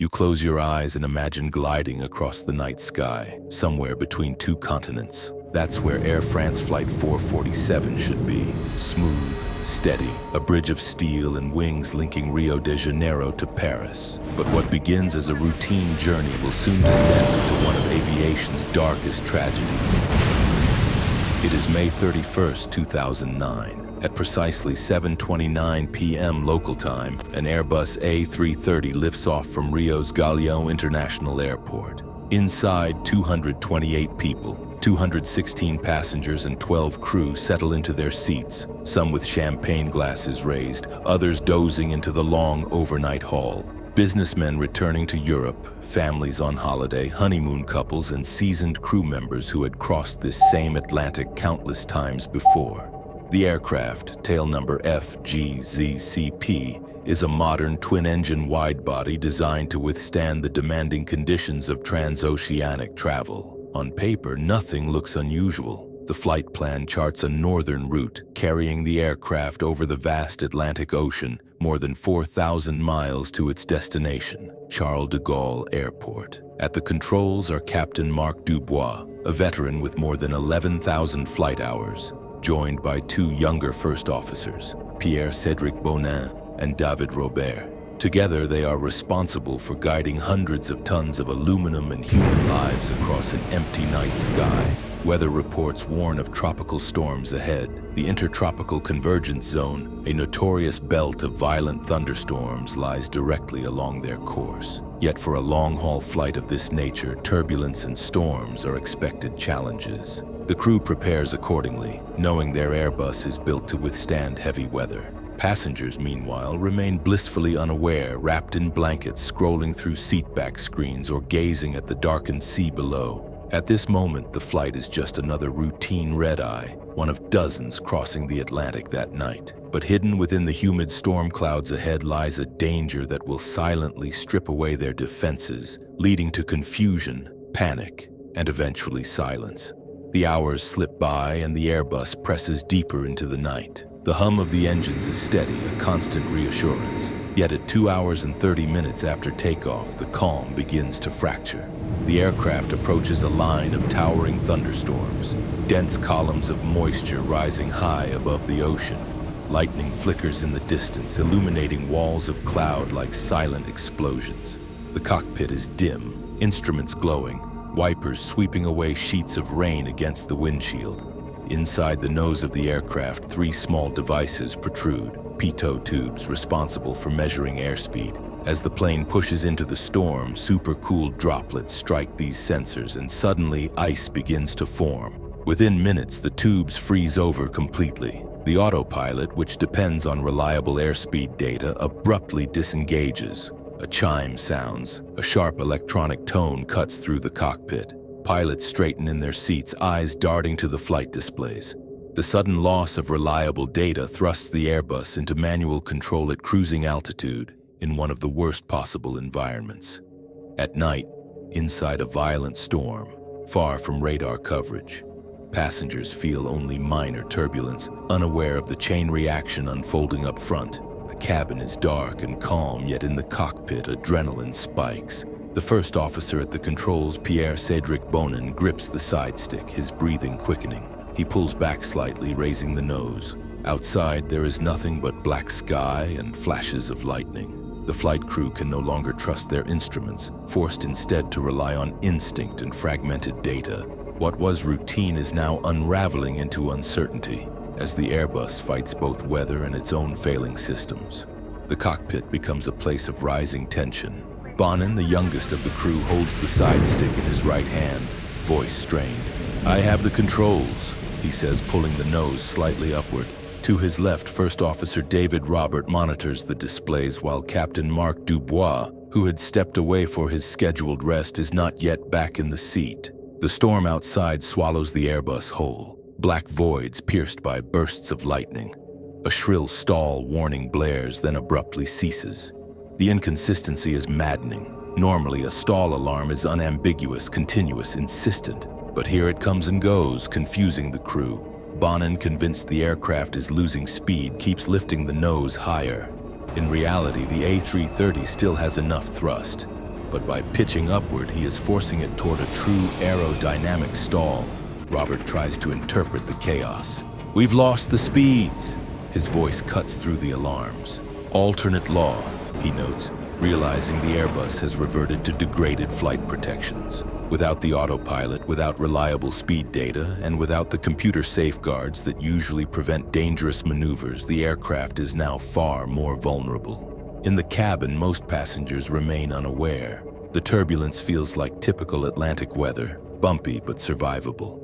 You close your eyes and imagine gliding across the night sky, somewhere between two continents. That's where Air France Flight 447 should be. Smooth, steady, a bridge of steel and wings linking Rio de Janeiro to Paris. But what begins as a routine journey will soon descend into one of aviation's darkest tragedies. It is May 31st, 2009. At precisely 7:29 p.m. local time, an Airbus A330 lifts off from Rio's Galeão International Airport. Inside, 228 people, 216 passengers and 12 crew settle into their seats, some with champagne glasses raised, others dozing into the long overnight haul. Businessmen returning to Europe, families on holiday, honeymoon couples, and seasoned crew members who had crossed this same Atlantic countless times before. The aircraft, tail number FGZCP, is a modern twin-engine wide-body designed to withstand the demanding conditions of transoceanic travel. On paper, nothing looks unusual. The flight plan charts a northern route, carrying the aircraft over the vast Atlantic Ocean, more than 4,000 miles to its destination, Charles de Gaulle Airport. At the controls are Captain Marc Dubois, a veteran with more than 11,000 flight hours, joined by two younger first officers, Pierre-Cédric Bonin and David Robert. Together, they are responsible for guiding hundreds of tons of aluminum and human lives across an empty night sky. Weather reports warn of tropical storms ahead. The Intertropical Convergence Zone, a notorious belt of violent thunderstorms, lies directly along their course. Yet for a long-haul flight of this nature, turbulence and storms are expected challenges. The crew prepares accordingly, knowing their Airbus is built to withstand heavy weather. Passengers, meanwhile, remain blissfully unaware, wrapped in blankets, scrolling through seatback screens or gazing at the darkened sea below. At this moment, the flight is just another routine red-eye, one of dozens crossing the Atlantic that night. But hidden within the humid storm clouds ahead lies a danger that will silently strip away their defenses, leading to confusion, panic, and eventually silence. The hours slip by and the Airbus presses deeper into the night. The hum of the engines is steady, a constant reassurance. Yet at 2 hours and 30 minutes after takeoff, the calm begins to fracture. The aircraft approaches a line of towering thunderstorms, dense columns of moisture rising high above the ocean. Lightning flickers in the distance, illuminating walls of cloud like silent explosions. The cockpit is dim, instruments glowing, wipers sweeping away sheets of rain against the windshield. Inside the nose of the aircraft, 3 small devices protrude, Pitot tubes responsible for measuring airspeed. As the plane pushes into the storm, supercooled droplets strike these sensors and suddenly ice begins to form. Within minutes, the tubes freeze over completely. The autopilot, which depends on reliable airspeed data, abruptly disengages. A chime sounds. A sharp electronic tone cuts through the cockpit. Pilots straighten in their seats, eyes darting to the flight displays. The sudden loss of reliable data thrusts the Airbus into manual control at cruising altitude in one of the worst possible environments. At night, inside a violent storm, far from radar coverage, passengers feel only minor turbulence, unaware of the chain reaction unfolding up front. The cabin is dark and calm, yet in the cockpit, adrenaline spikes. The first officer at the controls, Pierre-Cédric Bonin, grips the side stick, his breathing quickening. He pulls back slightly, raising the nose. Outside, there is nothing but black sky and flashes of lightning. The flight crew can no longer trust their instruments, forced instead to rely on instinct and fragmented data. What was routine is now unraveling into uncertainty, as the Airbus fights both weather and its own failing systems. The cockpit becomes a place of rising tension. Bonin, the youngest of the crew, holds the side stick in his right hand, voice strained. "I have the controls," he says, pulling the nose slightly upward. To his left, First Officer David Robert monitors the displays while Captain Marc Dubois, who had stepped away for his scheduled rest, is not yet back in the seat. The storm outside swallows the Airbus whole. Black voids pierced by bursts of lightning. A shrill stall warning blares, then abruptly ceases. The inconsistency is maddening. Normally, a stall alarm is unambiguous, continuous, insistent. But here it comes and goes, confusing the crew. Bonin, convinced the aircraft is losing speed, keeps lifting the nose higher. In reality, the A330 still has enough thrust. but by pitching upward, he is forcing it toward a true aerodynamic stall. Robert tries to interpret the chaos. "We've lost the speeds." His voice cuts through the alarms. "Alternate law," he notes, realizing the Airbus has reverted to degraded flight protections. Without the autopilot, without reliable speed data, and without the computer safeguards that usually prevent dangerous maneuvers, the aircraft is now far more vulnerable. In the cabin, most passengers remain unaware. The turbulence feels like typical Atlantic weather, bumpy but survivable.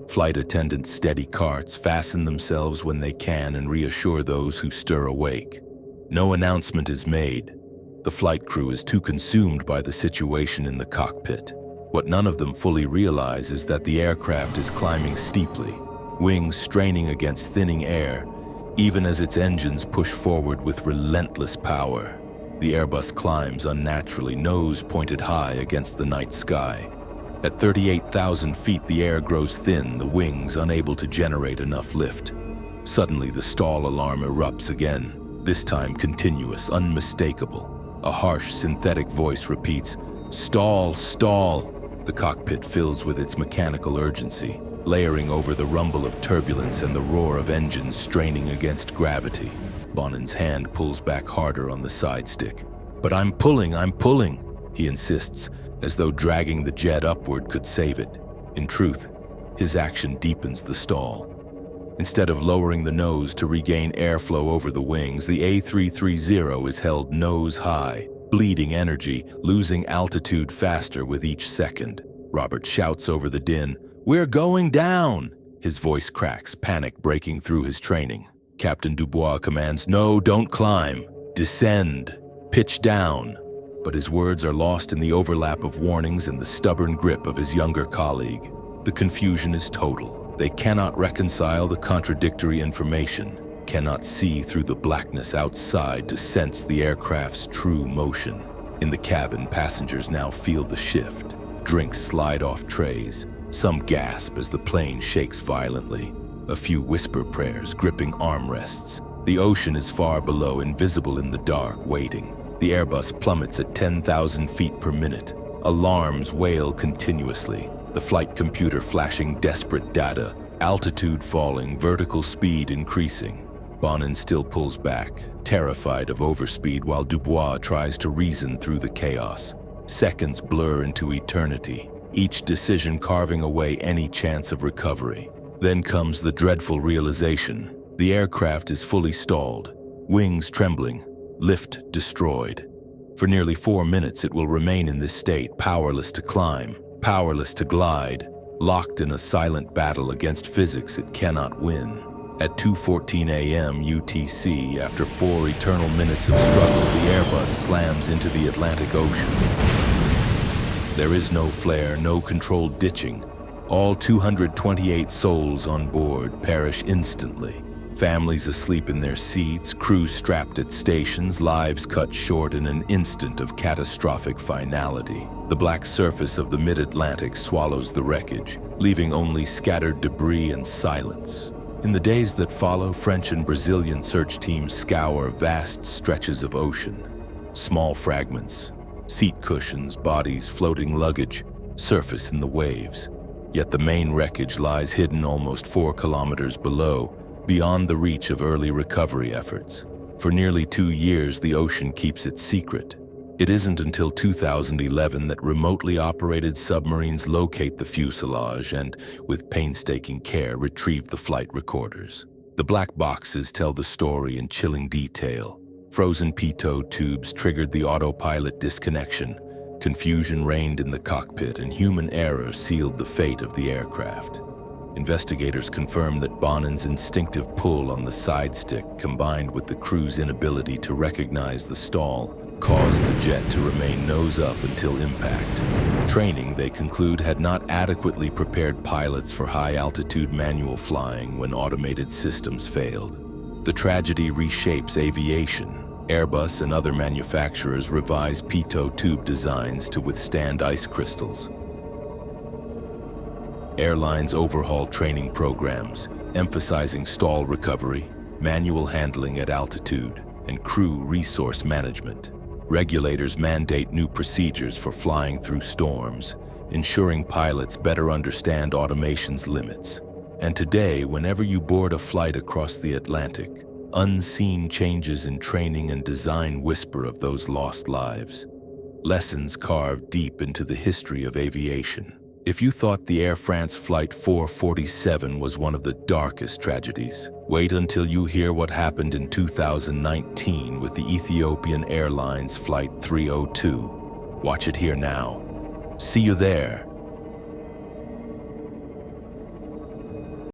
Flight attendants steady carts, fasten themselves when they can, and reassure those who stir awake. No announcement is made. The flight crew is too consumed by the situation in the cockpit. What none of them fully realize is that the aircraft is climbing steeply, wings straining against thinning air, even as its engines push forward with relentless power. The Airbus climbs unnaturally, nose pointed high against the night sky. At 38,000 feet, the air grows thin, the wings unable to generate enough lift. Suddenly, the stall alarm erupts again, this time continuous, unmistakable. A harsh, synthetic voice repeats, "Stall, stall." The cockpit fills with its mechanical urgency, layering over the rumble of turbulence and the roar of engines straining against gravity. Bonin's hand pulls back harder on the side stick. "But I'm pulling, he insists, as though dragging the jet upward could save it. In truth, his action deepens the stall. Instead of lowering the nose to regain airflow over the wings, the A330 is held nose high, bleeding energy, losing altitude faster with each second. Robert shouts over the din, "We're going down!" His voice cracks, panic breaking through his training. Captain Dubois commands, "No, don't climb. Descend. Pitch down." But his words are lost in the overlap of warnings and the stubborn grip of his younger colleague. The confusion is total. They cannot reconcile the contradictory information, cannot see through the blackness outside to sense the aircraft's true motion. In the cabin, passengers now feel the shift. Drinks slide off trays. Some gasp as the plane shakes violently. A few whisper prayers, gripping armrests. The ocean is far below, invisible in the dark, waiting. The Airbus plummets at 10,000 feet per minute. Alarms wail continuously. The flight computer flashing desperate data, altitude falling, vertical speed increasing. Bonin still pulls back, terrified of overspeed, while Dubois tries to reason through the chaos. Seconds blur into eternity, each decision carving away any chance of recovery. Then comes the dreadful realization. The aircraft is fully stalled, wings trembling, lift destroyed. For nearly 4 minutes it will remain in this state, powerless to climb, powerless to glide, locked in a silent battle against physics it cannot win. At 2:14 a.m. UTC, after 4 eternal minutes of struggle, the Airbus slams into the Atlantic Ocean. There is no flare, no controlled ditching. All 228 souls on board perish instantly. Families asleep in their seats, crews strapped at stations, lives cut short in an instant of catastrophic finality. The black surface of the mid-Atlantic swallows the wreckage, leaving only scattered debris and silence. In the days that follow, French and Brazilian search teams scour vast stretches of ocean. Small fragments, seat cushions, bodies, floating luggage, surface in the waves. Yet the main wreckage lies hidden almost 4 kilometers below, beyond the reach of early recovery efforts. For nearly 2 years, the ocean keeps its secret. It isn't until 2011 that remotely operated submarines locate the fuselage and, with painstaking care, retrieve the flight recorders. The black boxes tell the story in chilling detail. Frozen Pitot tubes triggered the autopilot disconnection. Confusion reigned in the cockpit, and human error sealed the fate of the aircraft. Investigators confirm that Bonin's instinctive pull on the side stick, combined with the crew's inability to recognize the stall, caused the jet to remain nose up until impact. Training, they conclude, had not adequately prepared pilots for high-altitude manual flying when automated systems failed. The tragedy reshapes aviation. Airbus and other manufacturers revise Pitot tube designs to withstand ice crystals. Airlines overhaul training programs, emphasizing stall recovery, manual handling at altitude, and crew resource management. Regulators mandate new procedures for flying through storms, ensuring pilots better understand automation's limits. And today, whenever you board a flight across the Atlantic, unseen changes in training and design whisper of those lost lives. Lessons carved deep into the history of aviation. If you thought the Air France Flight 447 was one of the darkest tragedies, wait until you hear what happened in 2019 with the Ethiopian Airlines Flight 302. Watch it here now. See you there.